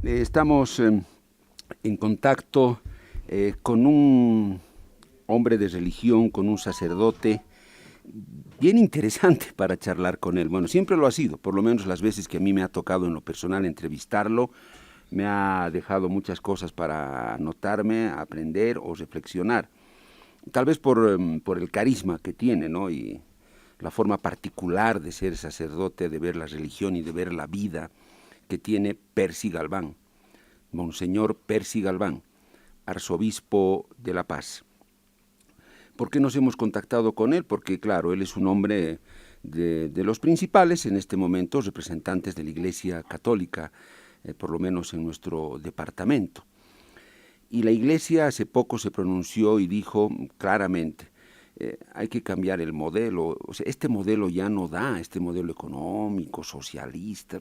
Estamos en contacto con un hombre de religión, con un sacerdote, bien interesante para charlar con él. Bueno, siempre lo ha sido, por lo menos las veces que a mí me ha tocado en lo personal entrevistarlo, me ha dejado muchas cosas para anotarme, aprender o reflexionar. Tal vez por el carisma que tiene, ¿no? Y la forma particular de ser sacerdote, de ver la religión y de ver la vida que tiene Percy Galván, Monseñor Percy Galván, arzobispo de La Paz. ¿Por qué nos hemos contactado con él? Porque, claro, él es un hombre de los principales en este momento, representantes de la Iglesia Católica, por lo menos en nuestro departamento. Y la Iglesia hace poco se pronunció y dijo claramente, hay que cambiar el modelo. O sea, este modelo ya no da, este modelo económico, socialista,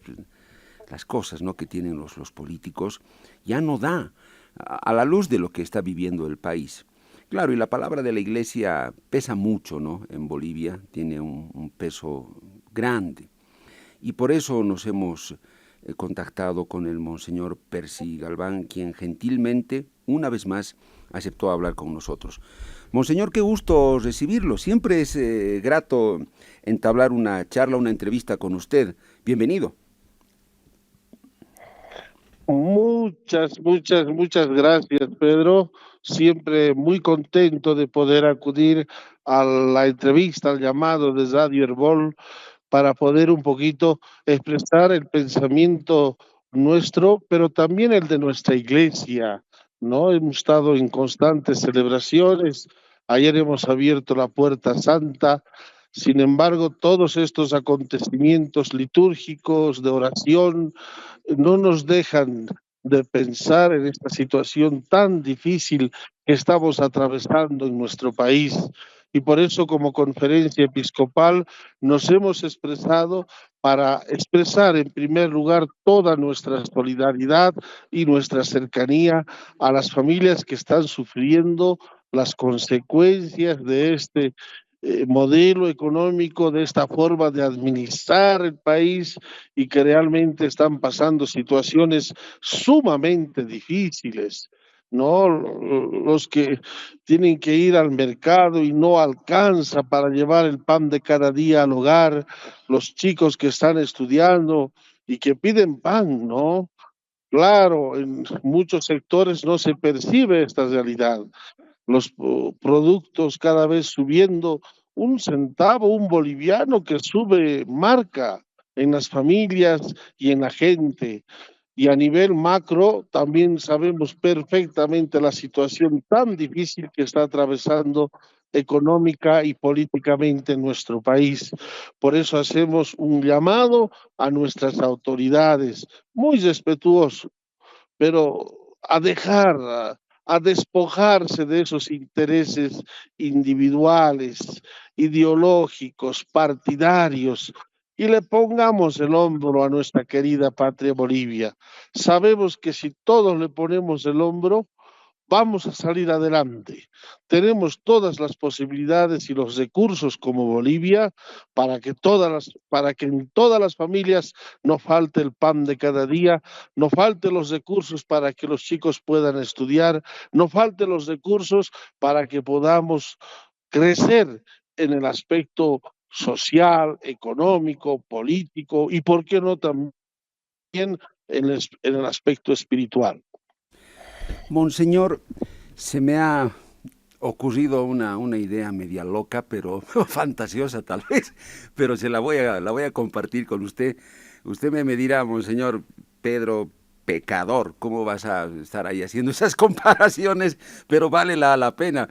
las cosas, ¿no?, que tienen los políticos, ya no da a la luz de lo que está viviendo el país. Claro, y la palabra de la Iglesia pesa mucho, ¿no? En Bolivia tiene un peso grande. Y por eso nos hemos contactado con el Monseñor Percy Galván, quien gentilmente, una vez más, aceptó hablar con nosotros. Monseñor, qué gusto recibirlo. Siempre es grato entablar una charla, una entrevista con usted. Bienvenido. Muchas gracias, Pedro. Siempre muy contento de poder acudir a la entrevista, al llamado de Radio Herbol, para poder un poquito expresar el pensamiento nuestro, pero también el de nuestra iglesia, ¿no? Hemos estado en constantes celebraciones. Ayer hemos abierto la Puerta Santa. Sin embargo, todos estos acontecimientos litúrgicos de oración no nos dejan de pensar en esta situación tan difícil que estamos atravesando en nuestro país. Y por eso, como conferencia episcopal, nos hemos expresado para expresar, en primer lugar, toda nuestra solidaridad y nuestra cercanía a las familias que están sufriendo las consecuencias de este modelo económico, de esta forma de administrar el país, y que realmente están pasando situaciones sumamente difíciles, ¿no? Los que tienen que ir al mercado y no alcanza para llevar el pan de cada día al hogar, los chicos que están estudiando y que piden pan, ¿no? Claro, en muchos sectores no se percibe esta realidad. Los productos cada vez subiendo un centavo, un boliviano que sube marca en las familias y en la gente. Y a nivel macro también sabemos perfectamente la situación tan difícil que está atravesando económica y políticamente en nuestro país. Por eso hacemos un llamado a nuestras autoridades, muy respetuoso, pero a despojarse de esos intereses individuales, ideológicos, partidarios, y le pongamos el hombro a nuestra querida patria Bolivia. Sabemos que si todos le ponemos el hombro, vamos a salir adelante. Tenemos todas las posibilidades y los recursos como Bolivia para que en todas las familias no falte el pan de cada día, no falte los recursos para que los chicos puedan estudiar, no falte los recursos para que podamos crecer en el aspecto social, económico, político y, ¿por qué no, también en el aspecto espiritual? Monseñor, se me ha ocurrido una idea media loca, pero fantasiosa tal vez, pero la voy a compartir con usted. Usted me dirá, Monseñor Pedro Pecador, ¿cómo vas a estar ahí haciendo esas comparaciones? Pero vale la pena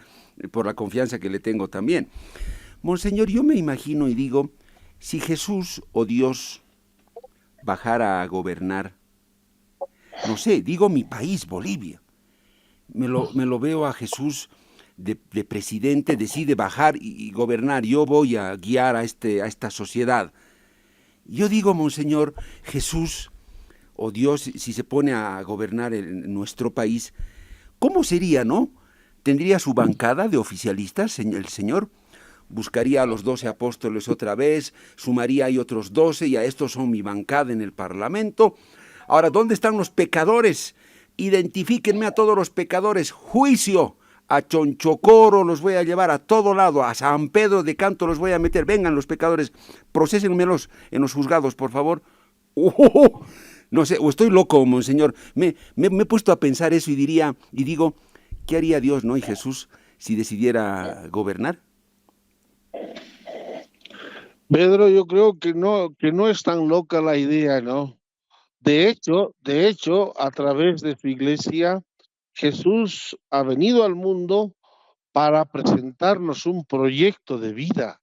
por la confianza que le tengo también. Monseñor, yo me imagino y digo, si Jesús o Dios bajara a gobernar, no sé, digo mi país, Bolivia, me lo veo a Jesús de presidente, decide bajar y gobernar. Yo voy a guiar a esta sociedad. Yo digo, Monseñor, Jesús o Dios, si se pone a gobernar en nuestro país, ¿cómo sería, no? ¿Tendría su bancada de oficialistas, el Señor? Buscaría a los 12 apóstoles otra vez, sumaría ahí otros 12 y a estos son mi bancada en el Parlamento. Ahora, ¿dónde están los pecadores? Identifíquenme a todos los pecadores. Juicio. A Chonchocoro los voy a llevar a todo lado. A San Pedro de Canto los voy a meter. Vengan los pecadores. Prosésenmelos en los juzgados, por favor. No sé, o estoy loco, monseñor. Me he puesto a pensar eso y digo, ¿qué haría Dios, no? Y Jesús, si decidiera gobernar. Pedro, yo creo que no es tan loca la idea, ¿no? De hecho, a través de su iglesia, Jesús ha venido al mundo para presentarnos un proyecto de vida.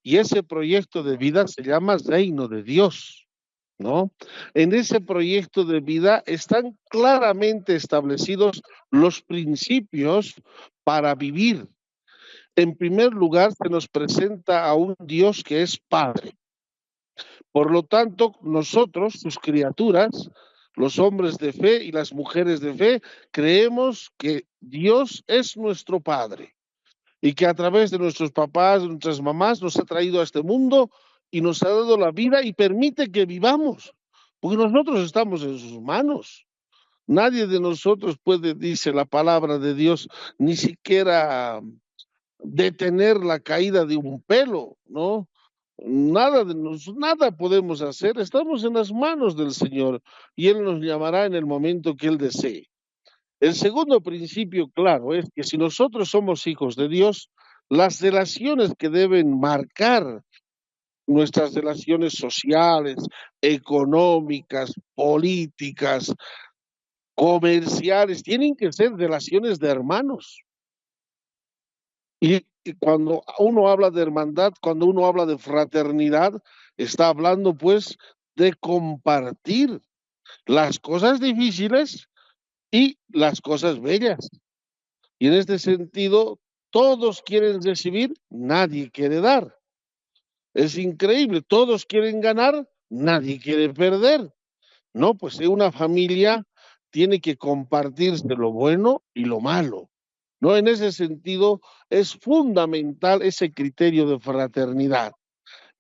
Y ese proyecto de vida se llama Reino de Dios, ¿no? En ese proyecto de vida están claramente establecidos los principios para vivir. En primer lugar, se nos presenta a un Dios que es Padre. Por lo tanto, nosotros, sus criaturas, los hombres de fe y las mujeres de fe, creemos que Dios es nuestro Padre y que a través de nuestros papás, de nuestras mamás, nos ha traído a este mundo y nos ha dado la vida y permite que vivamos, porque nosotros estamos en sus manos. Nadie de nosotros puede, dice la palabra de Dios, ni siquiera detener la caída de un pelo, ¿no? Nada podemos hacer, estamos en las manos del Señor y Él nos llamará en el momento que Él desee. El segundo principio, claro, es que si nosotros somos hijos de Dios, las relaciones que deben marcar nuestras relaciones sociales, económicas, políticas, comerciales, tienen que ser relaciones de hermanos. Y cuando uno habla de hermandad, cuando uno habla de fraternidad, está hablando pues de compartir las cosas difíciles y las cosas bellas. Y en este sentido, todos quieren recibir, nadie quiere dar. Es increíble, todos quieren ganar, nadie quiere perder. No, pues una familia tiene que compartirse lo bueno y lo malo. ¿No? En ese sentido, es fundamental ese criterio de fraternidad.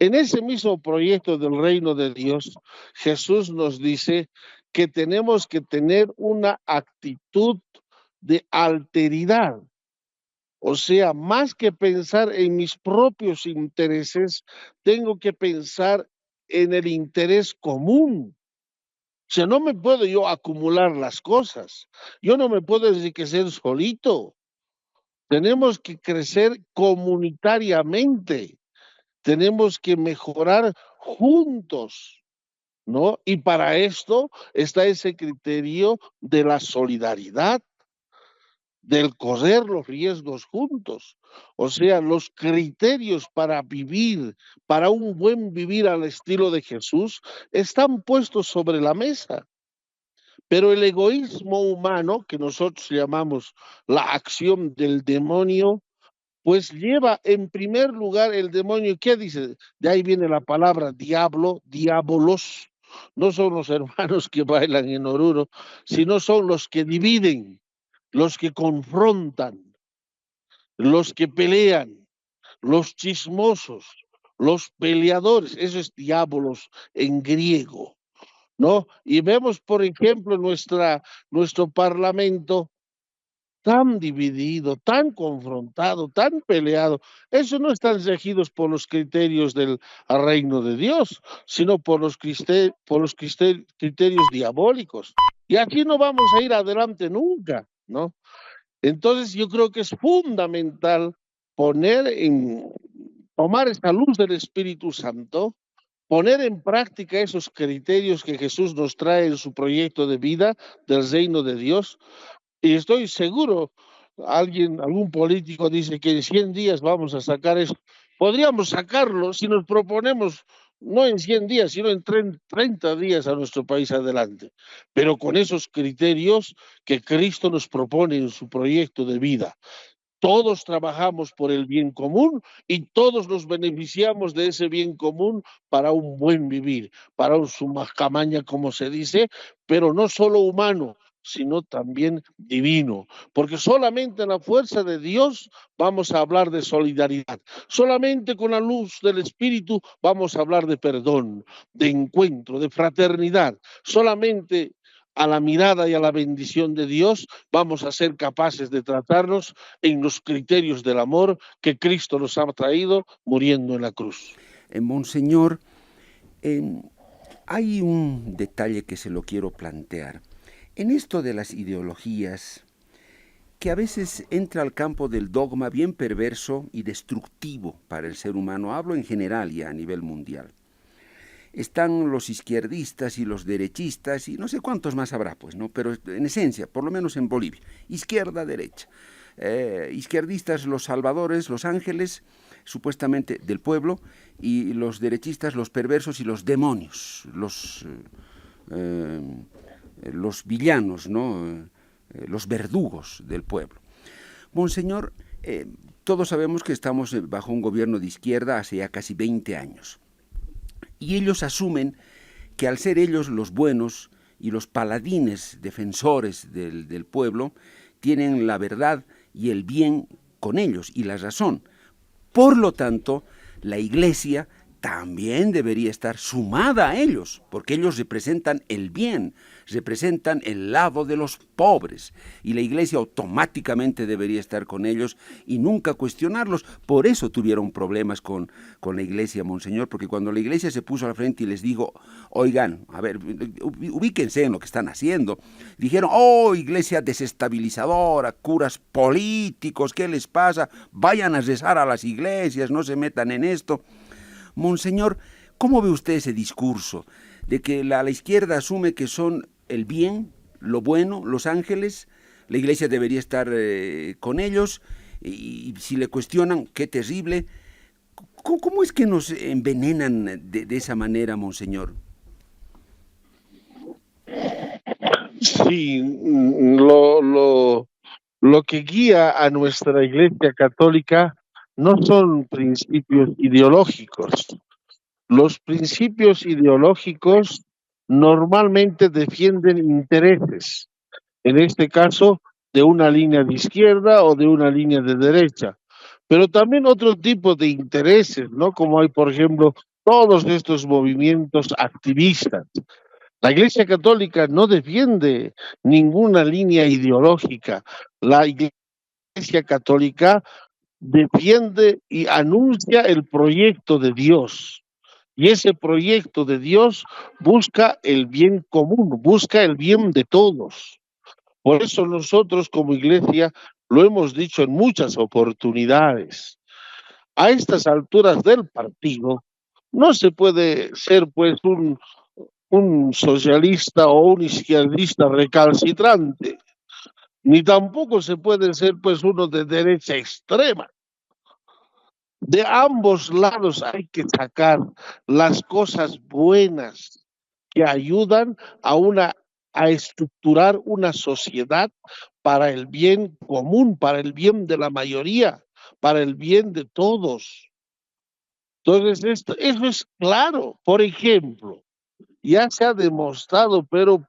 En ese mismo proyecto del reino de Dios, Jesús nos dice que tenemos que tener una actitud de alteridad. O sea, más que pensar en mis propios intereses, tengo que pensar en el interés común. O sea, no me puedo yo acumular las cosas. Yo no me puedo enriquecer solito. Tenemos que crecer comunitariamente. Tenemos que mejorar juntos, ¿no? Y para esto está ese criterio de la solidaridad, del correr los riesgos juntos. O sea, los criterios para vivir, para un buen vivir al estilo de Jesús, están puestos sobre la mesa. Pero el egoísmo humano, que nosotros llamamos la acción del demonio, pues lleva en primer lugar el demonio. ¿Qué dice? De ahí viene la palabra diablo, diabolos. No son los hermanos que bailan en Oruro, sino son los que dividen, los que confrontan, los que pelean, los chismosos, los peleadores. Eso es diabolos en griego, ¿no? Y vemos, por ejemplo, nuestro parlamento tan dividido, tan confrontado, tan peleado. Eso no están regidos por los criterios del reino de Dios, sino por los criterios diabólicos. Y aquí no vamos a ir adelante nunca, ¿no? Entonces yo creo que es fundamental tomar esta luz del Espíritu Santo, poner en práctica esos criterios que Jesús nos trae en su proyecto de vida del reino de Dios. Y estoy seguro, algún político dice que en 100 días vamos a sacar eso. Podríamos sacarlo si nos proponemos, no en 100 días, sino en 30 días a nuestro país adelante, pero con esos criterios que Cristo nos propone en su proyecto de vida. Todos trabajamos por el bien común y todos nos beneficiamos de ese bien común para un buen vivir, para un sumacamaña, como se dice, pero no solo humano, sino también divino, porque solamente en la fuerza de Dios vamos a hablar de solidaridad, solamente con la luz del Espíritu vamos a hablar de perdón, de encuentro, de fraternidad, solamente a la mirada y a la bendición de Dios vamos a ser capaces de tratarnos en los criterios del amor que Cristo nos ha traído muriendo en la cruz. Monseñor, hay un detalle que se lo quiero plantear. En esto de las ideologías, que a veces entra al campo del dogma bien perverso y destructivo para el ser humano, hablo en general y a nivel mundial. Están los izquierdistas y los derechistas y no sé cuántos más habrá, pues, ¿no? Pero en esencia, por lo menos en Bolivia, izquierda, derecha. Izquierdistas los salvadores, los ángeles, supuestamente del pueblo, y los derechistas los perversos y los demonios, los villanos, ¿no? Los verdugos del pueblo. Monseñor, todos sabemos que estamos bajo un gobierno de izquierda hace ya casi 20 años. Y ellos asumen que al ser ellos los buenos y los paladines defensores del pueblo, tienen la verdad y el bien con ellos y la razón. Por lo tanto, la Iglesia también debería estar sumada a ellos, porque ellos representan el bien, representan el lado de los pobres, y la Iglesia automáticamente debería estar con ellos y nunca cuestionarlos. Por eso tuvieron problemas con la Iglesia, Monseñor, porque cuando la Iglesia se puso al frente y les dijo, oigan, a ver, ubíquense en lo que están haciendo, dijeron, oh, Iglesia desestabilizadora, curas políticos, ¿qué les pasa? Vayan a rezar a las iglesias, no se metan en esto. Monseñor, ¿cómo ve usted ese discurso de que la izquierda asume que son el bien, lo bueno, los ángeles? La Iglesia debería estar con ellos y si le cuestionan, qué terrible. ¿Cómo es que nos envenenan de esa manera, Monseñor? Sí, lo que guía a nuestra Iglesia Católica no son principios ideológicos. Los principios ideológicos normalmente defienden intereses, en este caso de una línea de izquierda o de una línea de derecha, pero también otro tipo de intereses, ¿no? Como hay, por ejemplo, todos estos movimientos activistas. La Iglesia Católica no defiende ninguna línea ideológica. La Iglesia Católica defiende y anuncia el proyecto de Dios. Y ese proyecto de Dios busca el bien común, busca el bien de todos. Por eso nosotros como iglesia lo hemos dicho en muchas oportunidades. A estas alturas del partido no se puede ser pues un socialista o un izquierdista recalcitrante, ni tampoco se puede ser pues uno de derecha extrema. De ambos lados hay que sacar las cosas buenas que ayudan a estructurar una sociedad para el bien común, para el bien de la mayoría, para el bien de todos. Entonces, eso es claro. Por ejemplo, ya se ha demostrado, pero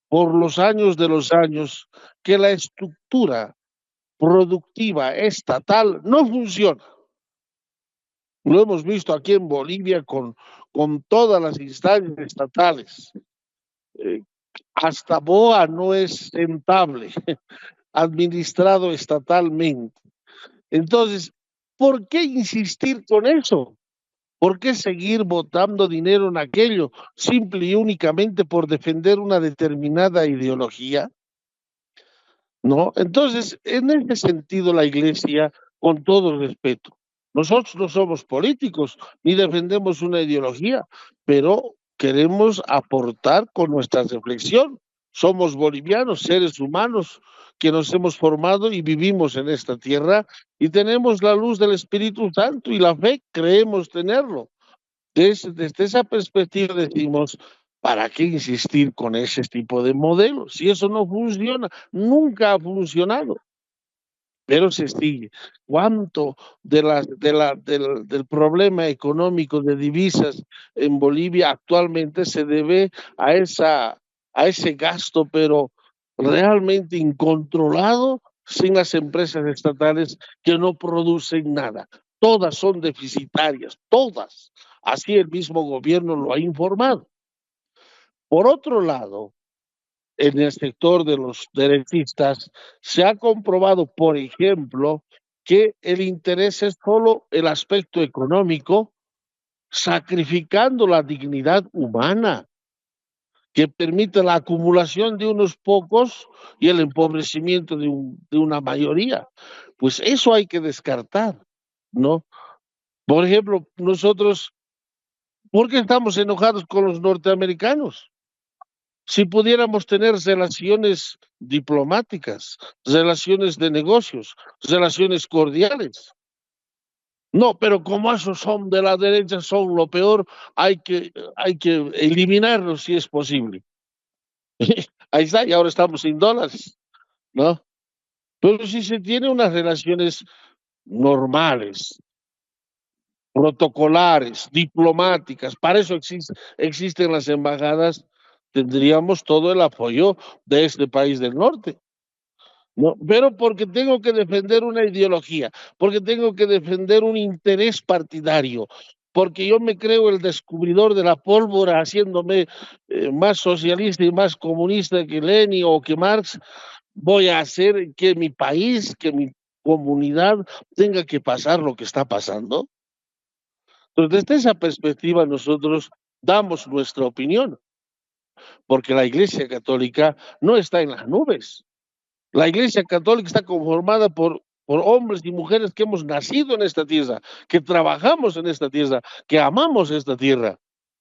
por los años de los años, que la estructura productiva estatal no funciona. Lo hemos visto aquí en Bolivia con todas las instancias estatales. Hasta BOA no es rentable, administrado estatalmente. Entonces, ¿por qué insistir con eso? ¿Por qué seguir botando dinero en aquello simple y únicamente por defender una determinada ideología? ¿No? Entonces, en ese sentido, la Iglesia, con todo respeto, nosotros no somos políticos ni defendemos una ideología, pero queremos aportar con nuestra reflexión. Somos bolivianos, seres humanos que nos hemos formado y vivimos en esta tierra y tenemos la luz del Espíritu Santo y la fe, creemos tenerlo. Desde esa perspectiva decimos, ¿para qué insistir con ese tipo de modelos? Si eso no funciona, nunca ha funcionado, pero se sigue. ¿Cuánto del problema económico de divisas en Bolivia actualmente se debe a ese gasto, pero realmente incontrolado sin las empresas estatales que no producen nada. Todas son deficitarias, todas. Así el mismo gobierno lo ha informado. Por otro lado, en el sector de los derechistas se ha comprobado, por ejemplo, que el interés es solo el aspecto económico, sacrificando la dignidad humana, que permite la acumulación de unos pocos y el empobrecimiento de una mayoría. Pues eso hay que descartar, ¿no? Por ejemplo, nosotros, ¿por qué estamos enojados con los norteamericanos? Si pudiéramos tener relaciones diplomáticas, relaciones de negocios, relaciones cordiales. No, pero como esos son de la derecha, son lo peor, hay que eliminarlos si es posible. Ahí está, y ahora estamos sin dólares, ¿no? Pero si se tiene unas relaciones normales, protocolares, diplomáticas, para eso existen las embajadas, tendríamos todo el apoyo de este país del norte. No, pero porque tengo que defender una ideología, porque tengo que defender un interés partidario, porque yo me creo el descubridor de la pólvora, haciéndome más socialista y más comunista que Lenin o que Marx, voy a hacer que mi país, que mi comunidad tenga que pasar lo que está pasando. Entonces, desde esa perspectiva, nosotros damos nuestra opinión, porque la Iglesia Católica no está en las nubes. La Iglesia Católica está conformada por hombres y mujeres que hemos nacido en esta tierra, que trabajamos en esta tierra, que amamos esta tierra.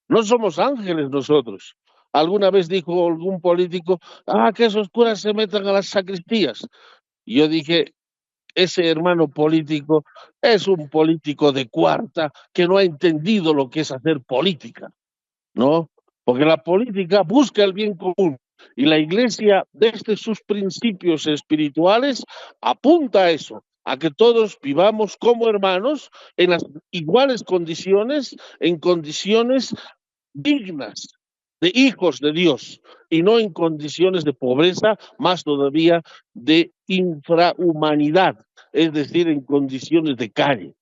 No somos ángeles nosotros. Alguna vez dijo algún político, que esos curas se metan a las sacristías. Y yo dije, ese hermano político es un político de cuarta que no ha entendido lo que es hacer política, ¿no? Porque la política busca el bien común y la Iglesia, desde sus principios espirituales, apunta a eso, a que todos vivamos como hermanos en las iguales condiciones, en condiciones dignas de hijos de Dios y no en condiciones de pobreza, más todavía de infrahumanidad, es decir, en condiciones de calle.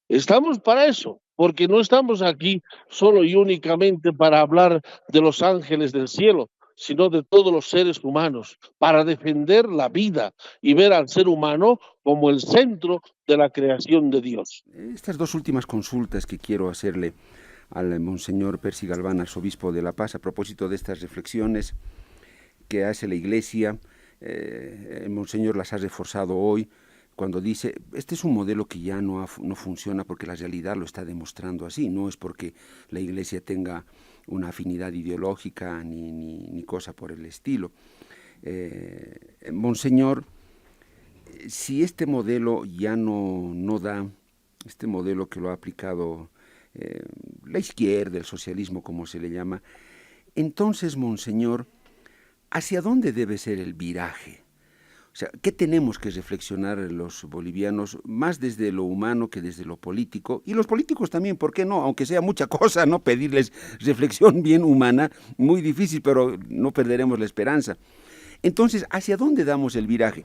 Estamos para eso, porque no estamos aquí solo y únicamente para hablar de los ángeles del cielo, sino de todos los seres humanos, para defender la vida y ver al ser humano como el centro de la creación de Dios. Estas dos últimas consultas que quiero hacerle al Monseñor Percy Galván, arzobispo de La Paz, a propósito de estas reflexiones que hace la Iglesia, el Monseñor las ha reforzado hoy, cuando dice, este es un modelo que ya no funciona porque la realidad lo está demostrando así, no es porque la Iglesia tenga una afinidad ideológica ni cosa por el estilo. Monseñor, si este modelo ya no da, este modelo que lo ha aplicado la izquierda, el socialismo como se le llama, entonces, Monseñor, ¿hacia dónde debe ser el viraje? O sea, ¿qué tenemos que reflexionar los bolivianos, más desde lo humano que desde lo político? Y los políticos también, ¿por qué no? Aunque sea mucha cosa, ¿no? Pedirles reflexión bien humana, muy difícil, pero no perderemos la esperanza. Entonces, ¿hacia dónde damos el viraje?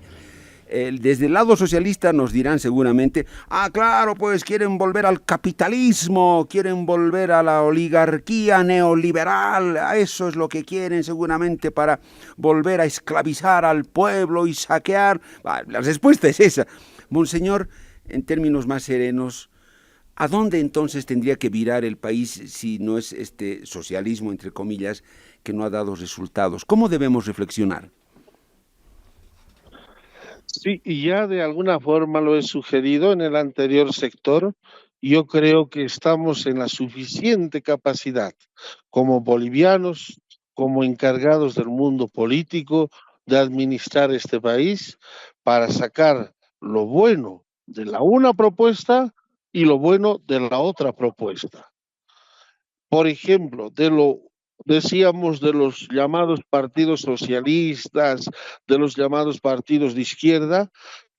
Desde el lado socialista nos dirán seguramente, claro, pues quieren volver al capitalismo, quieren volver a la oligarquía neoliberal, eso es lo que quieren seguramente para volver a esclavizar al pueblo y saquear. La respuesta es esa. Monseñor, en términos más serenos, ¿a dónde entonces tendría que virar el país si no es este socialismo, entre comillas, que no ha dado resultados? ¿Cómo debemos reflexionar? Sí, y ya de alguna forma lo he sugerido en el anterior sector. Yo creo que estamos en la suficiente capacidad como bolivianos, como encargados del mundo político, de administrar este país para sacar lo bueno de la una propuesta y lo bueno de la otra propuesta. Por ejemplo, decíamos de los llamados partidos socialistas, de los llamados partidos de izquierda,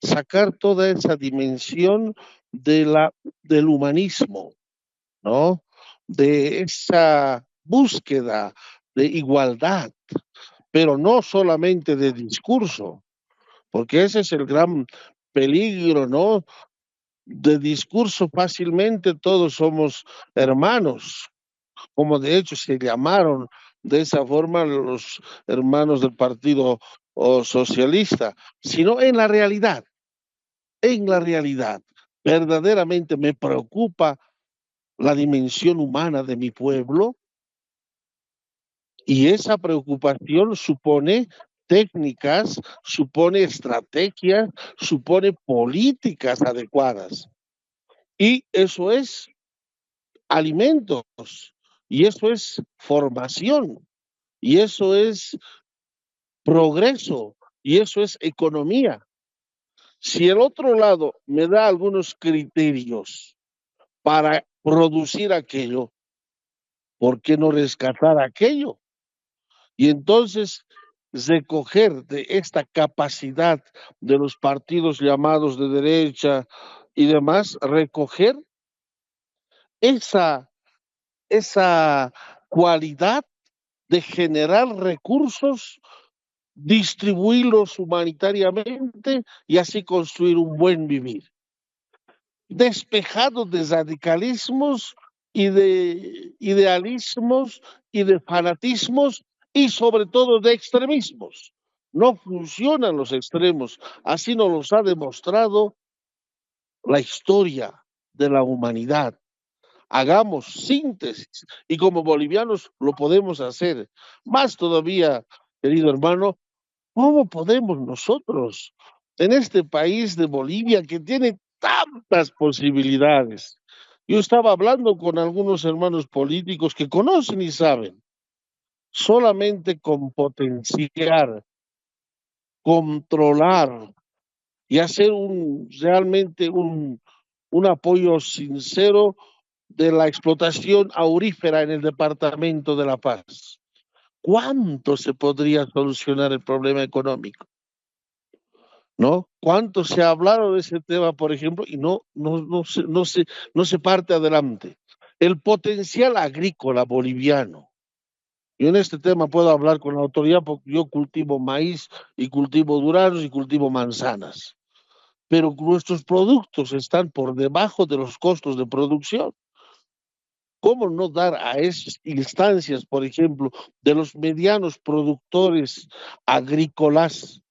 sacar toda esa dimensión del humanismo, ¿no? De esa búsqueda de igualdad, pero no solamente de discurso, porque ese es el gran peligro, ¿no? De discurso fácilmente todos somos hermanos, como de hecho se llamaron de esa forma los hermanos del Partido Socialista, sino en la realidad, verdaderamente me preocupa la dimensión humana de mi pueblo y esa preocupación supone técnicas, supone estrategias, supone políticas adecuadas. Y eso es alimentos, y eso es formación, y eso es progreso, y eso es economía. Si el otro lado me da algunos criterios para producir aquello, ¿por qué no rescatar aquello? Y entonces recoger de esta capacidad de los partidos llamados de derecha y demás, recoger esa, esa cualidad de generar recursos, distribuirlos humanitariamente y así construir un buen vivir, despejado de radicalismos y de idealismos y de fanatismos y sobre todo de extremismos. No funcionan los extremos, así nos los ha demostrado la historia de la humanidad. Hagamos síntesis y como bolivianos lo podemos hacer. Más todavía, querido hermano, ¿cómo podemos nosotros, en este país de Bolivia que tiene tantas posibilidades? Yo estaba hablando con algunos hermanos políticos que conocen y saben, solamente con potenciar, controlar y hacer realmente un apoyo sincero de la explotación aurífera en el departamento de La Paz. ¿Cuánto se podría solucionar el problema económico? ¿No? ¿Cuánto se ha hablado de ese tema, por ejemplo, y no se parte adelante? El potencial agrícola boliviano. Yo en este tema puedo hablar con la autoridad porque yo cultivo maíz y cultivo duranos y cultivo manzanas, pero nuestros productos están por debajo de los costos de producción. ¿Cómo no dar a esas instancias, por ejemplo, de los medianos productores agrícolas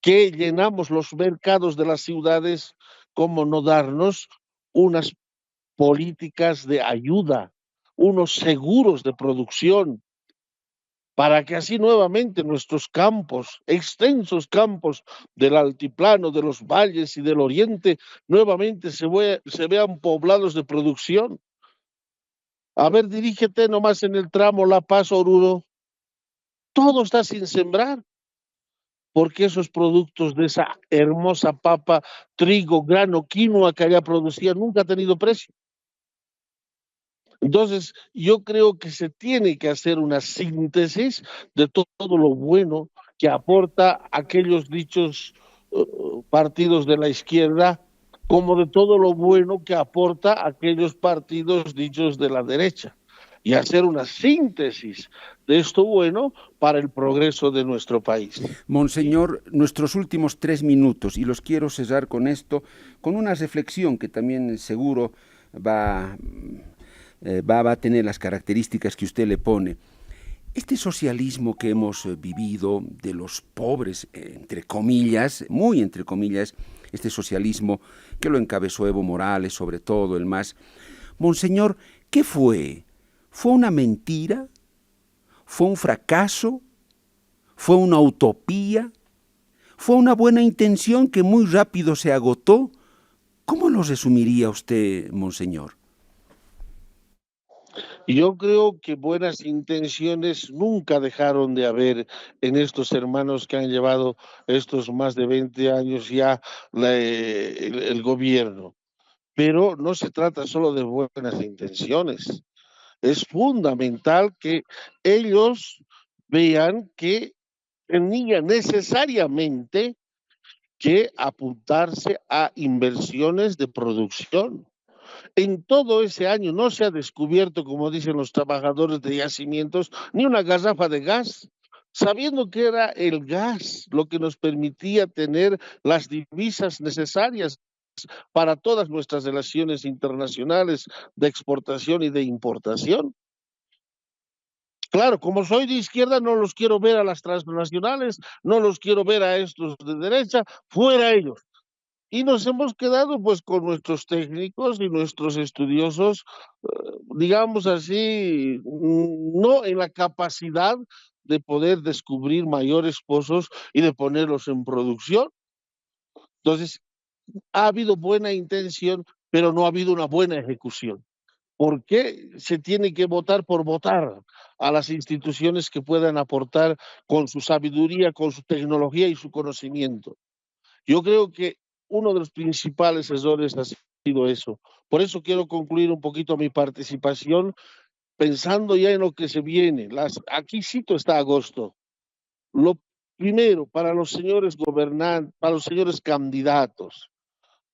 que llenamos los mercados de las ciudades, cómo no darnos unas políticas de ayuda, unos seguros de producción, para que así nuevamente nuestros campos, extensos campos del altiplano, de los valles y del oriente, nuevamente se vean poblados de producción? A ver, dirígete nomás en el tramo La Paz-Oruro, todo está sin sembrar porque esos productos de esa hermosa papa, trigo, grano, quinoa que allá producía nunca ha tenido precio. Entonces, yo creo que se tiene que hacer una síntesis de todo lo bueno que aporta aquellos dichos partidos de la izquierda, como de todo lo bueno que aporta aquellos partidos dichos de la derecha, y hacer una síntesis de esto bueno para el progreso de nuestro país. Monseñor, nuestros últimos 3 minutos, y los quiero cerrar con esto, con una reflexión que también seguro va a tener las características que usted le pone. Este socialismo que hemos vivido de los pobres, entre comillas, muy entre comillas, este socialismo que lo encabezó Evo Morales, sobre todo el MAS. Monseñor, ¿qué fue? ¿Fue una mentira? ¿Fue un fracaso? ¿Fue una utopía? ¿Fue una buena intención que muy rápido se agotó? ¿Cómo lo resumiría usted, Monseñor? Yo creo que buenas intenciones nunca dejaron de haber en estos hermanos que han llevado estos más de 20 años ya el gobierno. Pero no se trata solo de buenas intenciones. Es fundamental que ellos vean que tenían necesariamente que apuntarse a inversiones de producción. En todo ese año no se ha descubierto, como dicen los trabajadores de yacimientos, ni una garrafa de gas. sabiendo que era el gas lo que nos permitía tener las divisas necesarias para todas nuestras relaciones internacionales de exportación y de importación. Claro, como soy de izquierda, no los quiero ver a las transnacionales, no los quiero ver a estos de derecha, fuera ellos. Y nos hemos quedado pues con nuestros técnicos y nuestros estudiosos, digamos así, no en la capacidad de poder descubrir mayores pozos y de ponerlos en producción. Entonces, ha habido buena intención, pero no ha habido una buena ejecución. ¿Por qué se tiene que votar por votar a las instituciones que puedan aportar con su sabiduría, con su tecnología y su conocimiento? Yo creo que uno de los principales errores ha sido eso. Por eso quiero concluir un poquito mi participación pensando ya en lo que se viene. Aquí cito está agosto. Lo primero, para los señores gobernantes, para los señores candidatos,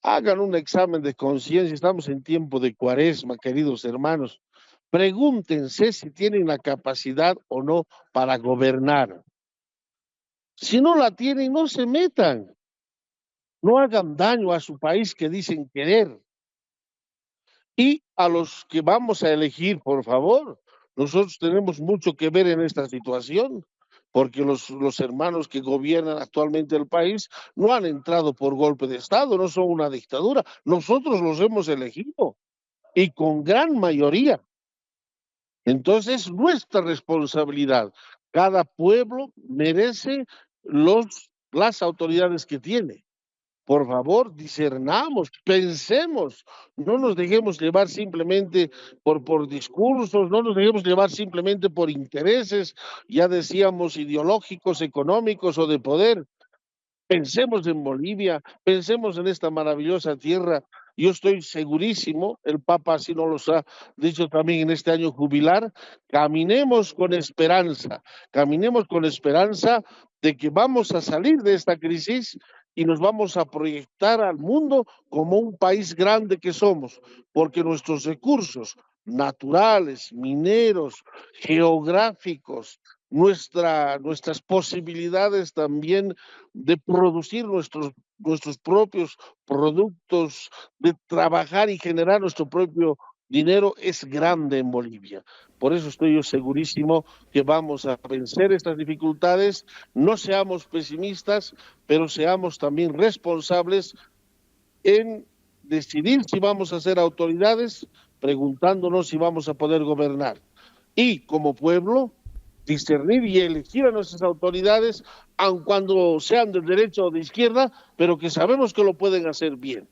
hagan un examen de conciencia. Estamos en tiempo de cuaresma, queridos hermanos. Pregúntense si tienen la capacidad o no para gobernar. Si no la tienen, no se metan. No hagan daño a su país que dicen querer. Y a los que vamos a elegir, por favor, nosotros tenemos mucho que ver en esta situación, porque los hermanos que gobiernan actualmente el país no han entrado por golpe de Estado, no son una dictadura. Nosotros los hemos elegido y con gran mayoría. Entonces, nuestra responsabilidad. Cada pueblo merece las autoridades que tiene. Por favor, discernamos, pensemos, no nos dejemos llevar simplemente por discursos, no nos dejemos llevar simplemente por intereses, ya decíamos, ideológicos, económicos o de poder. Pensemos en Bolivia, pensemos en esta maravillosa tierra. Yo estoy segurísimo, el Papa así nos lo ha dicho también en este año jubilar, caminemos con esperanza de que vamos a salir de esta crisis y nos vamos a proyectar al mundo como un país grande que somos, porque nuestros recursos naturales, mineros, geográficos, nuestras posibilidades también de producir nuestros propios productos, de trabajar y generar nuestro propio dinero es grande en Bolivia. Por eso estoy yo segurísimo que vamos a vencer estas dificultades. No seamos pesimistas, pero seamos también responsables en decidir si vamos a ser autoridades, preguntándonos si vamos a poder gobernar. Y como pueblo, discernir y elegir a nuestras autoridades, aun cuando sean de derecha o de izquierda, pero que sabemos que lo pueden hacer bien.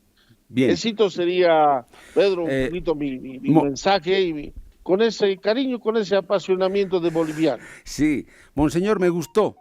Bien. Éxito sería, Pedro, un poquito mi mensaje con ese cariño, con ese apasionamiento de boliviano. Sí, monseñor, me gustó